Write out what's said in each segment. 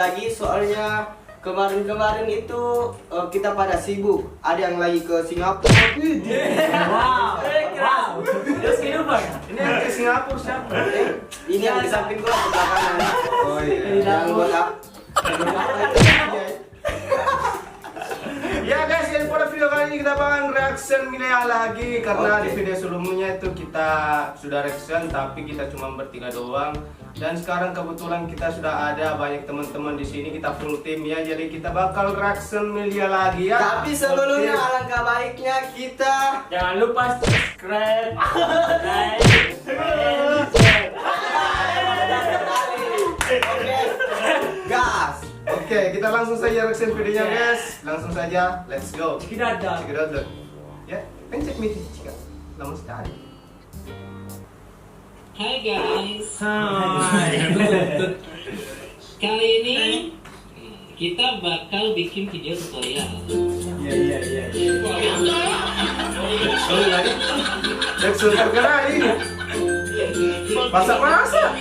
lagi soalnya kemarin itu kita pada sibuk. Ada yang lagi ke Singapura. Wow. Terus kehidupan. Ini yang ke Singapura siapa? Ini yang di samping gua sebelah kanan. Oh iya. Yang botak. Ya guys, jadi pada video kali ini kita bakalan reaction Milea lagi. Karena di video sebelumnya itu kita sudah reaction tapi kita cuma bertiga doang. Dan sekarang kebetulan kita sudah ada banyak teman-teman di sini, kita full tim ya. Jadi kita bakal reaction Milea lagi ya. Tapi sebelumnya alangkah baiknya kita Jangan lupa subscribe, like, and share. Oke, gas. Oke, kita langsung saja reaction videonya guys. Langsung saja, let's go. Kita ada. Check it out dulu. Ya, pencet miti jika lama sekali. Hai guys, Hai. kali ini kita bakal bikin video tutorial. Iya. Sorry lagi. Reaction terkena ini. Masak-masak.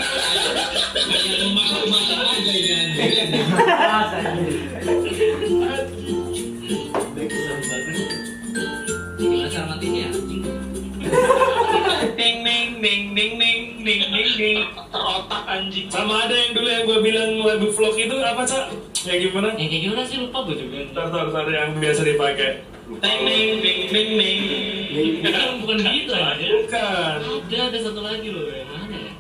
Gimana cara matinya? Ding terotak anjing. Sama ada yang dulu yang gue bilang lagu vlog itu apa, Cak? Yang gimana? Kayak gimana sih, lupa gue juga. Tar yang biasa dipakai. Itu kan bukan gitu aja. Bukan. Ada satu lagi loh, yang mana ya?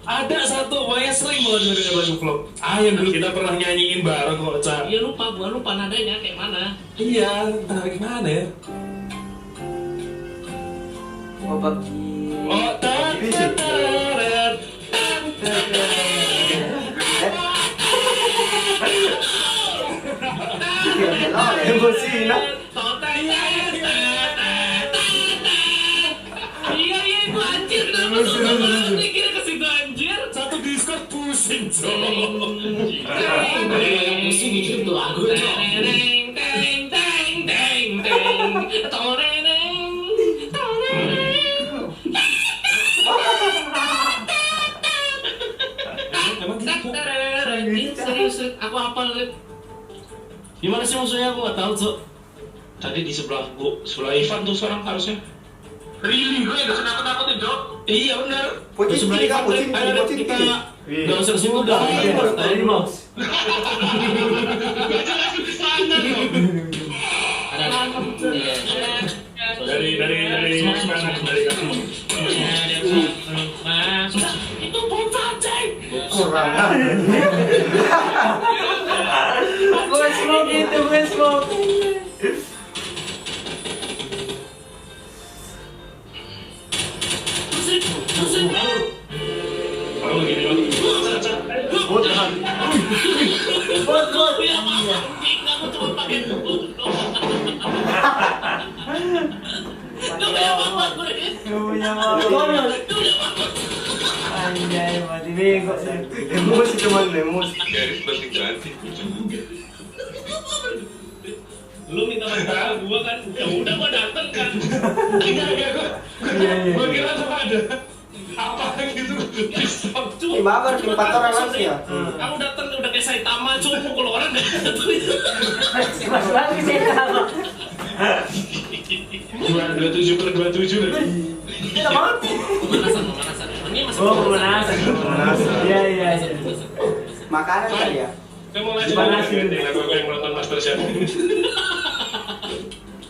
Ada satu, banyak sering banget gue denger lagu vlog. Yang dulu kita pernah nyanyiin bareng kok, Cak. Iya gua lupa nadanya kayak mana. Iya, entah gimana ya. Oh bagi. Oh, Emosi nah. Iya, itu anjir. Kenapa mikirnya ke situ anjir? Satu Discord pusing, Cok. Pusing itu lagu, Cok. Serius, aku hafal. Gimana sih maksudnya, aku nggak tahu, Cok. Tadi di sebelah Ivan tuh sekarang harusnya. Really, gue udah nakut-nakutin, Cok. Iya benar. Pocin, Sebelah kiri, Ivan kamu, tuh, pocin, ayo pocin, kita kiri. nggak usah situ dah. Tadi di mouse. Dari kanan, dari kaki. Itu bocah, ceng. Kurang. Gue smoke itu, gue smoke. Kalau gini lagi. Bodoh. Kamu cuma pakai Punya mau. Anjay, mati bego sih. Emosi cuman emosi. lu minta bantuan gua kan, ya udah gua dateng kan. Gua kira tuh ada apa gitu. Gimana tempat orang langsung ya? Kamu dateng udah kayak Saitama, cuma pukul orang deh. Mas lagi sih sama. 27/27 lagi. Kita mati. Pemanasan. Ini masih Pemanasan. Iya. Makanan kali ya. Saya mau ngasih tahu ganti lagu yang nonton Masterchef.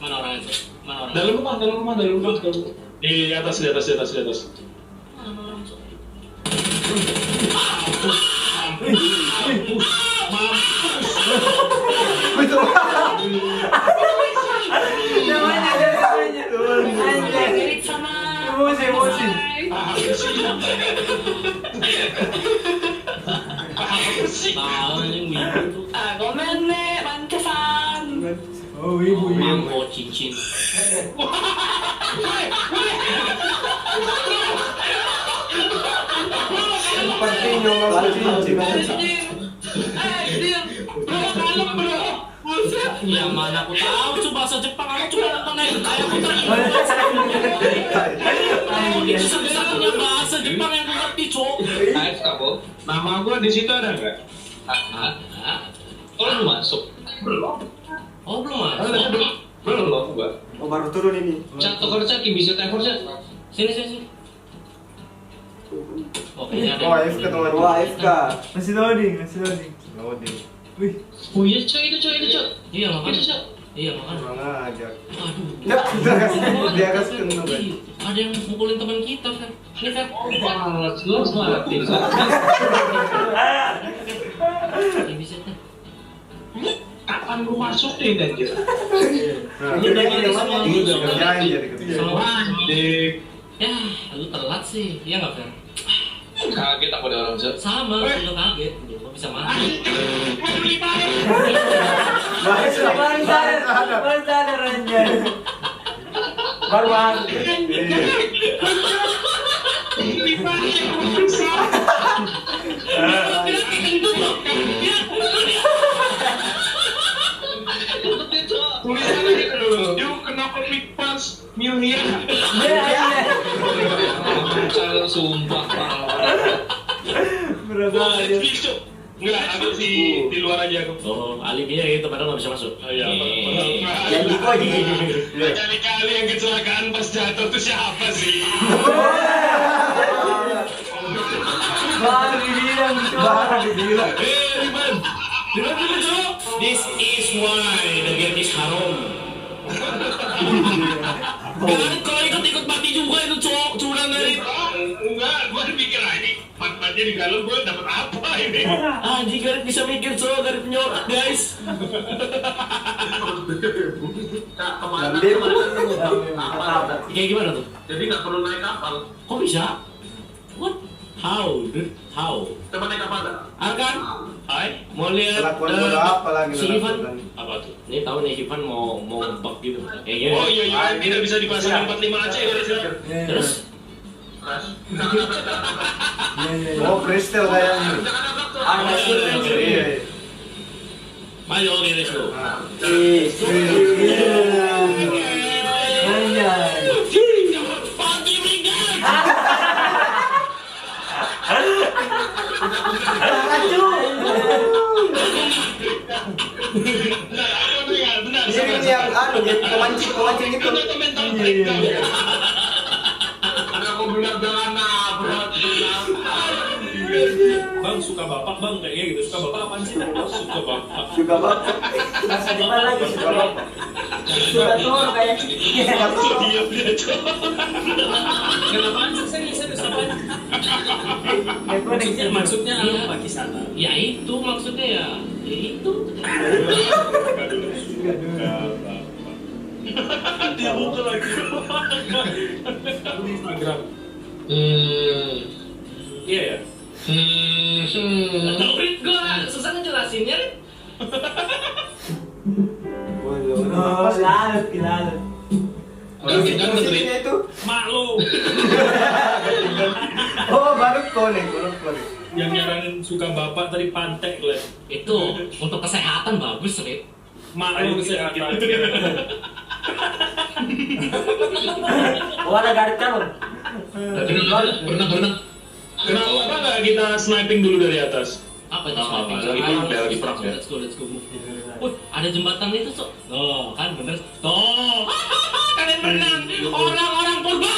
Mana orang itu? Mana orang? Dalam rumah. Di atas. Mana orang itu? Betul. Namanya ada namanya. Anjay. Mirip sama. Emosi. Tahu yang wibu tuh. Komen nih, pantesan. Oh, ibu. Mambo cincin. Penting nyolong cincin. Yang mana aku tahu tuh bahasa Jepang, aku cuma nonton aja kayak putra. Itu satu-satunya bahasa Jepang yang aku ngerti, Cok. Nama gua di situ ada nggak? Oh, belum masuk. Belum. Oh belum masuk. Belum gua. Oh baru turun ini. Cak tukar cak, bisa telepon cak. Sini. Oke, ada. Oh, AFK teman. Wah FK. Masih loading. Loading. Wih, Oh iya cak, itu cak. Iya makanya. Itu cak. Iya makanya. Kurang ajar. Aduh. Dia kasih kena kan. Ih, ada yang mukulin teman kita kan. Ini kan. Wah, lu mati. Ini bisa kan. Kapan lu masuk deh anjir? Nah, Ini udah gini semua. ini udah kerjain jadi ketika. Sama Anjir. ya, lu telat sih. Iya nggak Fer? Kaget aku ada orang cak. Sama, lu kaget. Lu bisa mati. baru sadar anjir. Baru masuk. Tulisannya gitu dulu. Yuk kenapa big pass miliar? Calon sumpah. Berapa aja. Enggak, aku sih di luar aja aku. Oh, alibinya itu padahal nggak bisa masuk. Oh iya. Yang di koi. Kali-kali yang kecelakaan pas jatuh tuh siapa sih? Baru dibilang. Riman, Cok. This is why the game is haram. Jangan kalau ikut mati juga itu Cok, curang dari. Enggak, gua mikir ini empat-empatnya di dalam gua dapat apa ini? Anjing Garip bisa mikir Cok, Garip penyorak guys. Kayak gimana tuh? Jadi nggak perlu naik kapal. Kok bisa? What? How, dude? How? Coba naik kapal nggak? Arkan? Hai, mau lihat Kelakuan bodoh apa lagi si lu Ivan? lakukan? Apa tuh? Ini tahu nih Ivan mau bug gitu. Kayak gini. Oh iya, tidak bisa dipasang 45 aja ya guys. Terus? Oh, Kristal kayaknya. Iya. Maju, oke, let's go. Pagi meninggal. Benar. Ini yang anu jadi pemancing itu. Aku bilang jangan nabrak. Bang suka bapak bang kayaknya gitu. Suka bapak apaan sih? Suka bapak. Juga bapak. Masa di mana lagi sudah sudah turun kayak Diam dia coba. Kenapa sih serius apa? Maksudnya apa Pak Kisana? Ya itu maksudnya ya. Ya itu. Dia buka lagi. Instagram. Iya ya. Tahu Rit, gue susah ngejelasinnya Rit. oh lalut. Posisinya itu. Malu. Oh, baru konek. Yang nyaranin suka bapak tadi pantek lah. Itu untuk kesehatan bagus Rit. Malu kesehatan. Oh ada garis kan? Pernah. Kenapa nggak kita sniping dulu dari atas? Apa itu sniping? Lagi perang ya. Let's go. Ada jembatan itu Sok. Oh, kan bener. Tuh. Kalian menang. Orang-orang purba.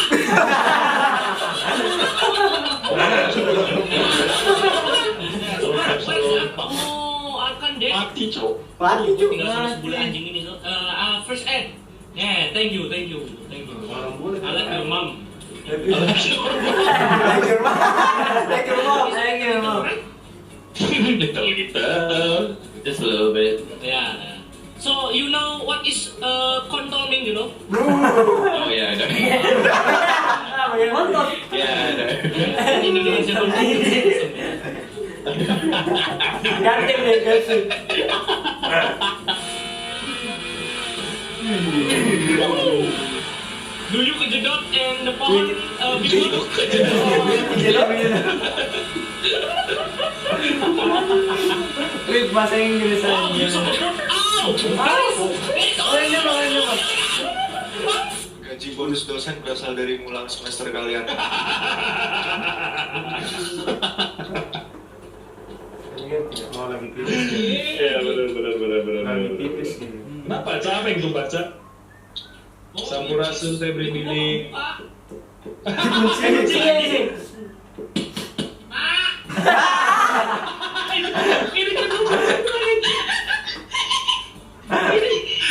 Oh, akan deh. Mati cok. Mati juga. Tinggal 100 bulan anjing ini Sok. First aid. Yeah, thank you. I like your mom. Like your mom. Little just a little bit. Yeah. So you know what is condoning, you know? Oh yeah, I know. Motor. Yeah, I know. Indonesia condoning. Ganti deh. Do you kejedot and the phone gitu? Wih bahasa Inggris Oh, you aja. so good. Gaji bonus dosen berasal dari ngulang semester kalian. Mau lagi pipis. Iya benar. Lagi pipis gitu. Kenapa capek tuh baca? Sampurasun teh beri milik.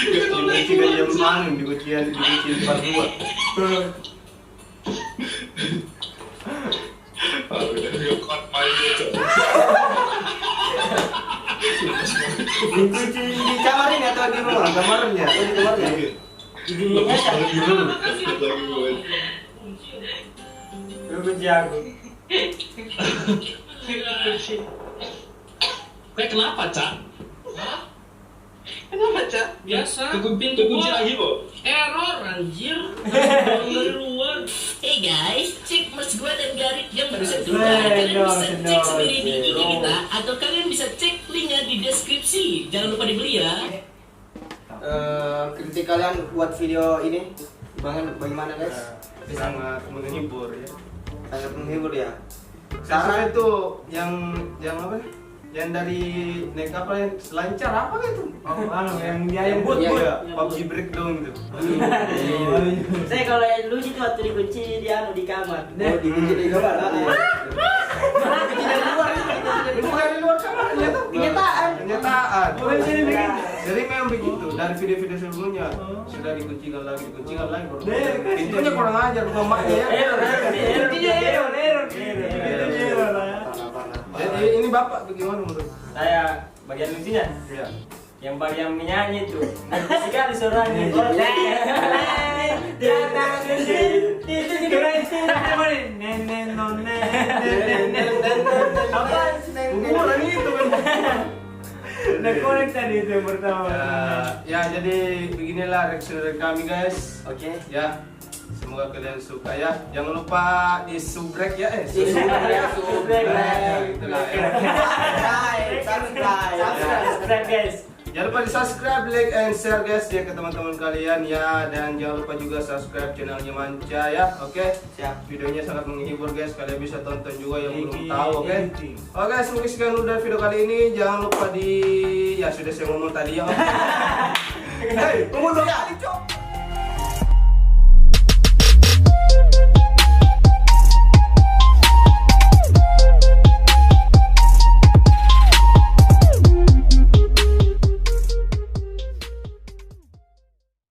Dikunci kan jam mana? Dikunci 42. Udah yukot main gitu. Dikunci di kamar ini atau di rumah? Kamarnya. Oh, di kamarnya. Lepas lagi dulu. Lagi gue. Lu kunci aku. Kenapa, Cak? Kenapa, Cak? Biasa. Pintu kunci lagi kok. Error, anjir. Orang dari luar. Hey guys, cek merch gua dan Garik yang barusan Weh, keluar. Kalian no, bisa no, cek sendiri di IG no. kita atau kalian bisa cek linknya di deskripsi. Jangan lupa dibeli ya. Kritik kalian buat video ini bagaimana guys? Sangat menghibur ya. Sangat menghibur ya. Saran itu yang apa? Yang dari naik apa yang selancar apa gitu? Oh, yang dia yang But Iya, ya, PUBG breakdown gitu. Saya kalau yang lucu tuh waktu dikunci di kamar. Oh, dikunci di kamar. Kunci dari luar kamarnya tuh. Kenyataan. Kenyataan. Oh, sini bikin. Jadi memang begitu. Dari video-video sebelumnya sudah dikuncikan lagi baru. Pintunya kurang ajar mamanya ya. Error. Jadi ini bapak bagaimana menurut? Saya bagian lucunya. Ya. Yang bagian menyanyi tuh sekali suaranya. Kuburan itu kan. Udah korek tadi itu yang pertama. Ya jadi beginilah reaction dari kami guys. Oke. Ya. Semoga kalian suka ya. Jangan lupa di subrek ya Subrek. Gitu lah ya. Subscribe guys. Jangan lupa di subscribe, like, and share guys ya ke teman-teman kalian ya. Dan jangan lupa juga subscribe channelnya Manca ya. Oke. Siap. Videonya sangat menghibur guys. Kalian bisa tonton juga yang belum tahu. Oke. Oke guys, mungkin sekian dulu dari video kali ini. Jangan lupa di ya sudah saya ngomong tadi ya. Hei, tunggu dulu ya.